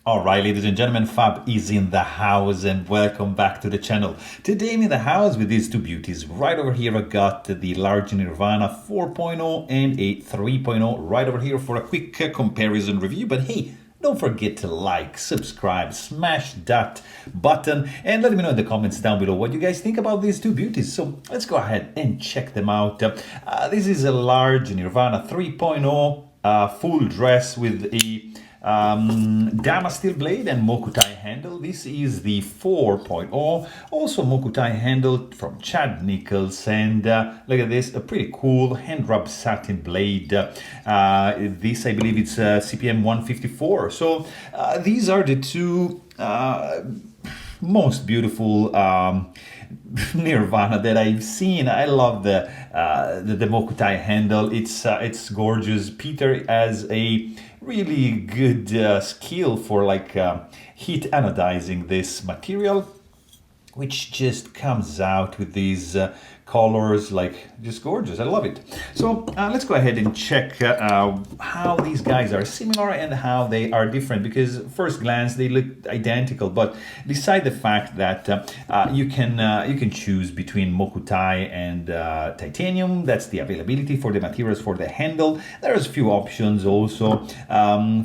All right, ladies and gentlemen, Fab is in the house and welcome back to the channel. Today I'm in the house with these two beauties. Right over here I got the large Nirvana 4.0 and a 3.0 right over here for a quick comparison review. But hey, don't forget to like, subscribe, smash that button and let me know in the comments down below what you guys think about these two beauties. So let's go ahead and check them out. This is a large Nirvana 3.0 full dress with a Dama steel blade and Mokutai handle. This is the 4.0, also Mokutai handle from Chad Nichols, and look at this, a pretty cool hand rub satin blade. This I believe it's CPM 154. So these are the two most beautiful Nirvana that I've seen. I love the Mokutai handle. It's gorgeous. Peter has a really good skill for heat anodizing this material, which just comes out with these colors, like just gorgeous. I love it. So let's go ahead and check how these guys are similar and how they are different, because first glance they look identical, but beside the fact that you can choose between Mokutai and titanium. That's the availability for the materials for the handle. There's a few options also.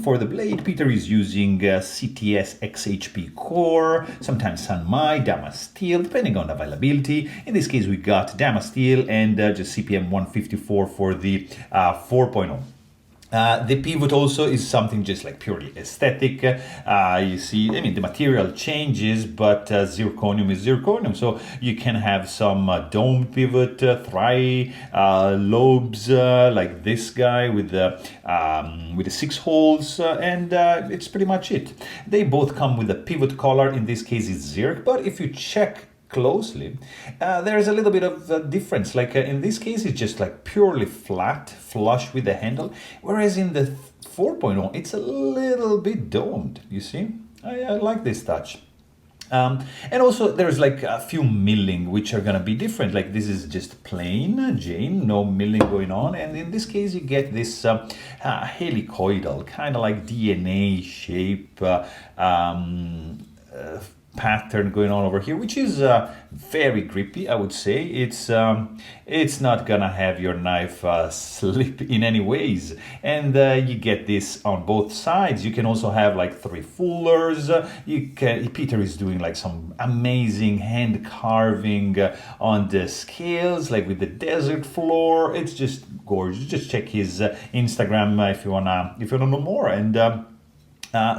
For the blade, Peter is using CTS XHP core, sometimes Sanmai, Dama steel, depending on availability. In this case we got Dama steel and just CPM 154 for the 4.0. The pivot also is something just like purely aesthetic. You see, I mean, the material changes, but zirconium is zirconium. So you can have some dome pivot, lobes, like this guy with the 6 holes, and it's pretty much it. They both come with a pivot collar. In this case, it's zirc, but if you check closely, there's a little bit of a difference. Like in this case, it's just like purely flat, flush with the handle, whereas in the 4.0, it's a little bit domed. You see, I like this touch. And also there's like a few milling which are gonna be different. Like this is just plain Jane, no milling going on, and in this case you get this helicoidal kind of like DNA shape pattern going on over here, which is very grippy. I would say it's not gonna have your knife slip in any ways, and you get this on both sides. You can also have like 3 fullers. Peter is doing like some amazing hand carving on the scales, like with the desert floor. It's just gorgeous. Just check his Instagram if you wanna know more. And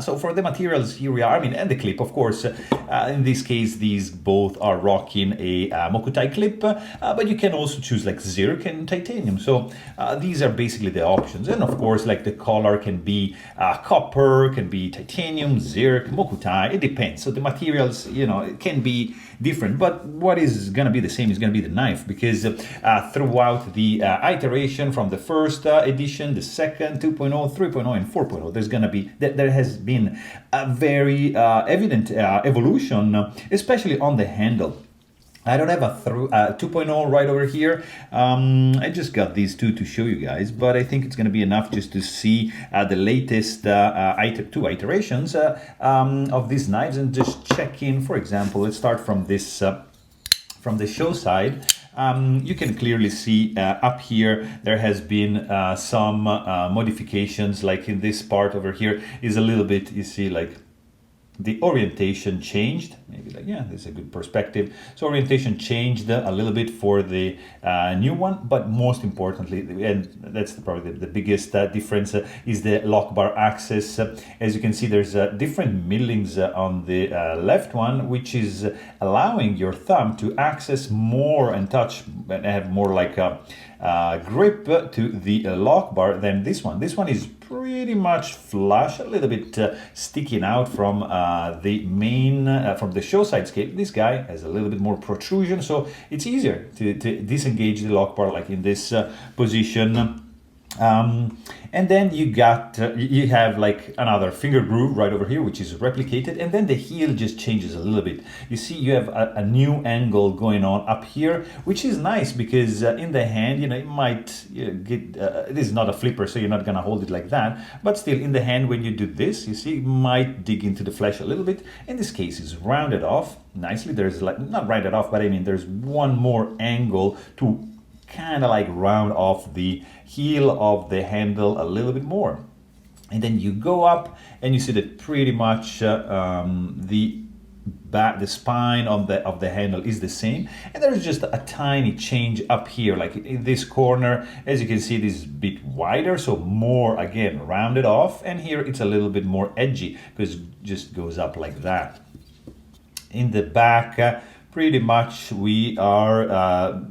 so for the materials, here we are. I mean, and the clip, of course. In this case, these both are rocking a Mokutai clip, but you can also choose like zirc and titanium. So these are basically the options. And of course, like the color can be copper, can be titanium, zirc, Mokutai. It depends. So the materials, you know, it can be different, but what is going to be the same is going to be the knife, because throughout the iteration from the first edition, the second, 2.0, 3.0, and 4.0, there's going to be there has been a very evident evolution, especially on the handle. I don't have a 2.0 right over here. I just got these two to show you guys, but I think it's going to be enough just to see the latest 2 iterations of these knives and just check in. For example, let's start from this from the show side. You can clearly see up here there has been some modifications. Like in this part over here is a little bit, you see, like the orientation changed. Maybe like, yeah, this is a good perspective. So orientation changed a little bit for the new one, but most importantly, and that's probably the biggest difference, is the lock bar access. As you can see, there's different millings on the left one, which is allowing your thumb to access more and touch and have more like a grip to the lock bar than this one. This one is pretty much flush, a little bit sticking out from the main, from the show side scale. This guy has a little bit more protrusion, so it's easier to disengage the lock bar, like in this position. Um, and then you have like another finger groove right over here, which is replicated, and then the heel just changes a little bit. You see, you have a new angle going on up here, which is nice because in the hand, it might get. This is not a flipper, so you're not gonna hold it like that. But still, in the hand, when you do this, you see, it might dig into the flesh a little bit. In this case, it's rounded off nicely. There's like not rounded off, but I mean, there's one more angle to kind of like round off the heel of the handle a little bit more. And then you go up and you see that pretty much the spine of the handle is the same, and there's just a tiny change up here, like in this corner. As you can see, this is a bit wider, so more again rounded off, and here it's a little bit more edgy because it just goes up like that. In the back, pretty much we are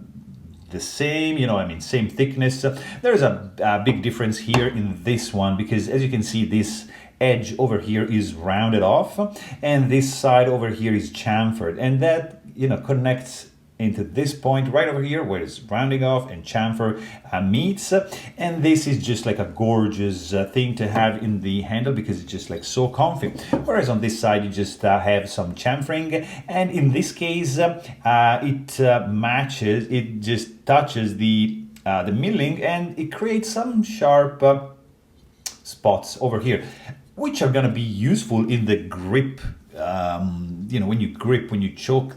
the same, same thickness. There's a big difference here in this one because, as you can see, this edge over here is rounded off and this side over here is chamfered, and that connects into this point right over here where it's rounding off and chamfer meets, and this is just like a gorgeous thing to have in the handle because it's just like so comfy. Whereas on this side you just have some chamfering, and in this case it matches, it just touches the milling, and it creates some sharp spots over here, which are gonna be useful in the grip. When you choke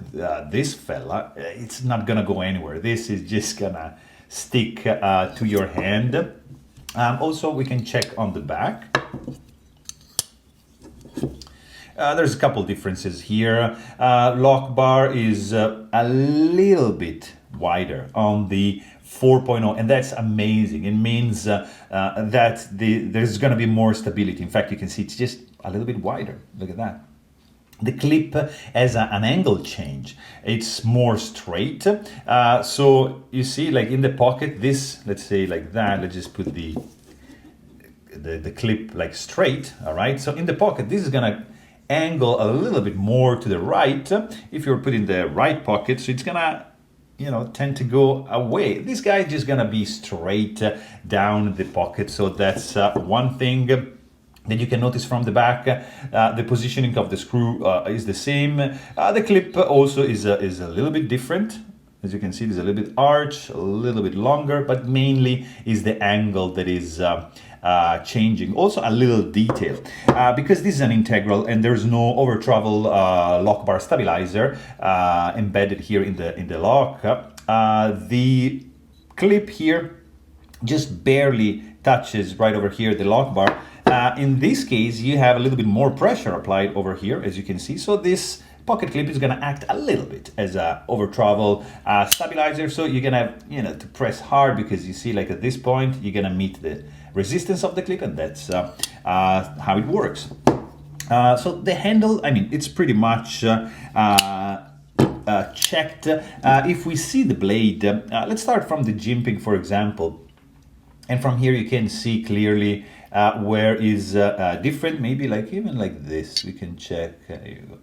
this fella, it's not gonna go anywhere. This is just gonna stick to your hand. Also, we can check on the back. There's a couple differences here. Lock bar is a little bit wider on the 4.0, and that's amazing. It means that there's going to be more stability. In fact, you can see it's just a little bit wider. Look at that. The clip has an angle change. It's more straight. So you see, like in the pocket, this, let's say like that, let's just put the clip like straight, all right? So in the pocket, this is gonna angle a little bit more to the right if you're putting the right pocket, so it's gonna tend to go away. This guy is just gonna be straight down the pocket, so that's one thing that you can notice from the back. The positioning of the screw is the same. The clip also is a little bit different. As you can see, there's a little bit arch, a little bit longer, but mainly is the angle that is changing. Also a little detail, because this is an integral and there's no over travel lock bar stabilizer embedded here in the lock. The clip here just barely touches right over here the lock bar. In this case, you have a little bit more pressure applied over here, as you can see. So this pocket clip is going to act a little bit as a over travel stabilizer. So you're going to have to press hard, because you see, like at this point, you're going to meet the resistance of the clip, and that's how it works. So the handle, I mean, it's pretty much checked. If we see the blade, let's start from the jimping, for example. And from here you can see clearly where is different, maybe like even like this, we can check. Here you go.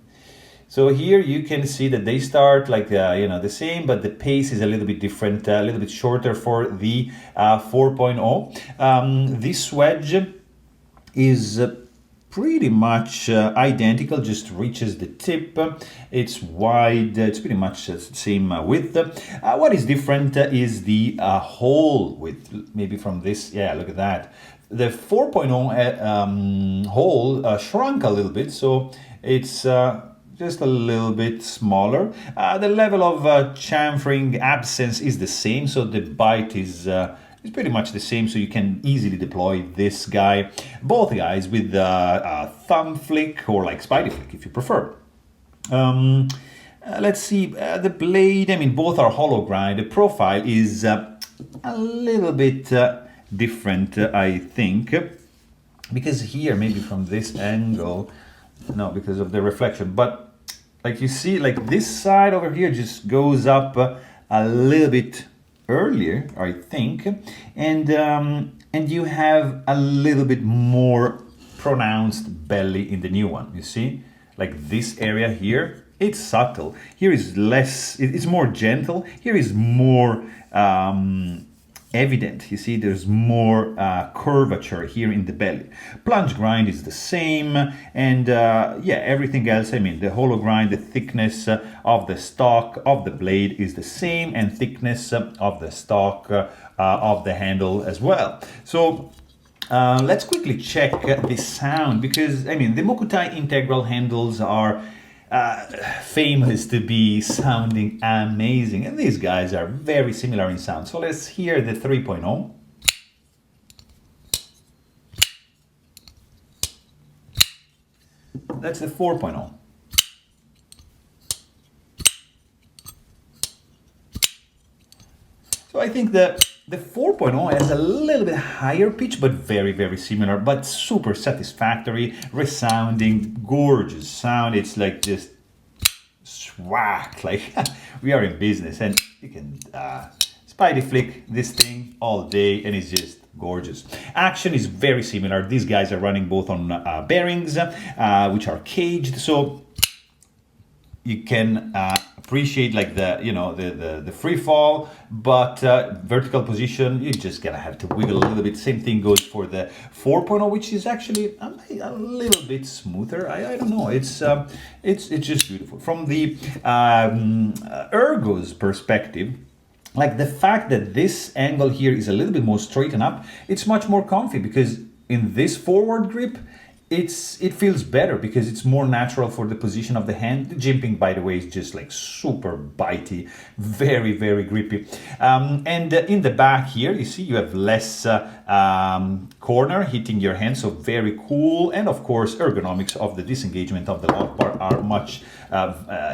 So here you can see that they start like, the same, but the pace is a little bit different, a little bit shorter for the 4.0. This wedge is pretty much identical, just reaches the tip. It's wide, it's pretty much the same width. What is different is the hole width, maybe from this, yeah, look at that. The 4.0 hole shrunk a little bit, so it's just a little bit smaller. The level of chamfering absence is the same, so the bite is pretty much the same, so you can easily deploy this guy, both guys, with a thumb flick or like spidey flick if you prefer. Let's see, the blade, I mean, both are hollow grind. The profile is a little bit different, I think, because here, maybe from this angle, no, because of the reflection, but like you see, like this side over here just goes up a little bit earlier, I think, and you have a little bit more pronounced belly in the new one. You see, like this area here, it's subtle. Here is less, it's more gentle. Here is more evident. You see, there's more curvature here in the belly. Plunge grind is the same, and yeah, everything else, I mean, the hollow grind, the thickness of the stock of the blade is the same, and thickness of the stock of the handle as well. So let's quickly check the sound, because I mean, the Mokutai integral handles are famous to be sounding amazing, and these guys are very similar in sound. So let's hear the 3.0. That's the 4.0. So I think the 4.0 has a little bit higher pitch, but very, very similar, but super satisfactory, resounding, gorgeous sound. It's like just swack, like we are in business, and you can spidey flick this thing all day, and it's just gorgeous. Action is very similar. These guys are running both on bearings, which are caged, so you can appreciate like the free fall, but vertical position, you just gonna have to wiggle a little bit. Same thing goes for the 4.0, which is actually a little bit smoother. I don't know, it's just beautiful. From the ergo's perspective, like the fact that this angle here is a little bit more straightened up, it's much more comfy, because in this forward grip, it feels better because it's more natural for the position of the hand. The jimping, by the way, is just like super bitey, very, very grippy. And in the back here, you see you have less corner hitting your hand, so very cool. And of course, ergonomics of the disengagement of the lock bar are much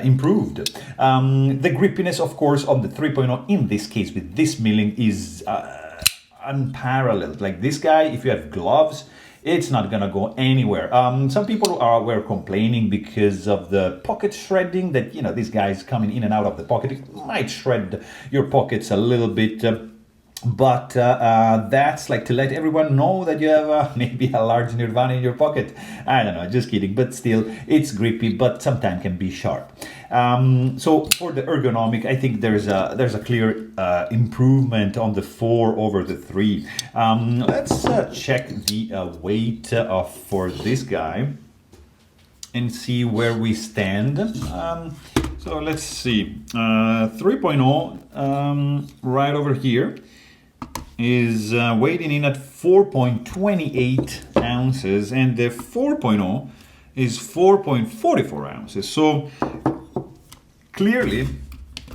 improved. The grippiness, of course, on the 3.0 in this case with this milling is unparalleled. Like this guy, if you have gloves, it's not gonna go anywhere. Some people were complaining because of the pocket shredding, that, you know, these guys coming in and out of the pocket, it might shred your pockets a little bit. But that's like to let everyone know that you have maybe a large Nirvana in your pocket. I don't know, just kidding. But still, it's grippy, but sometimes can be sharp. So for the ergonomic, I think there's a clear improvement on the 4 over the 3. Let's check the weight for this guy and see where we stand. So let's see, 3.0 right over here is weighing in at 4.28 ounces, and the 4.0 is 4.44 ounces. So clearly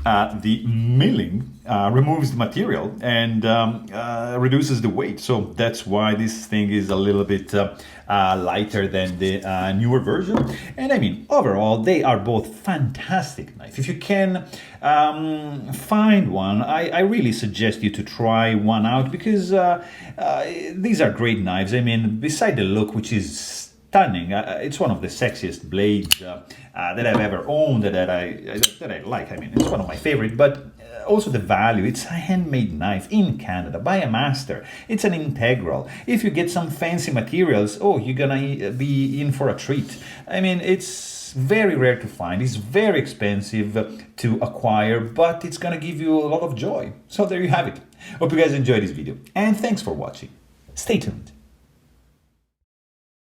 the milling removes the material and reduces the weight. So that's why this thing is a little bit lighter than the newer version. And I mean, overall, they are both fantastic knives. If you can find one, I really suggest you to try one out, because these are great knives. I mean, beside the look, which is stunning, it's one of the sexiest blades that I've ever owned, that I like. I mean, it's one of my favorite, but also the value. It's a handmade knife in Canada by a master. It's an integral. If you get some fancy materials, oh, you're gonna be in for a treat. I mean, it's very rare to find. It's very expensive to acquire, but it's gonna give you a lot of joy. So there you have it. Hope you guys enjoyed this video, and thanks for watching. Stay tuned.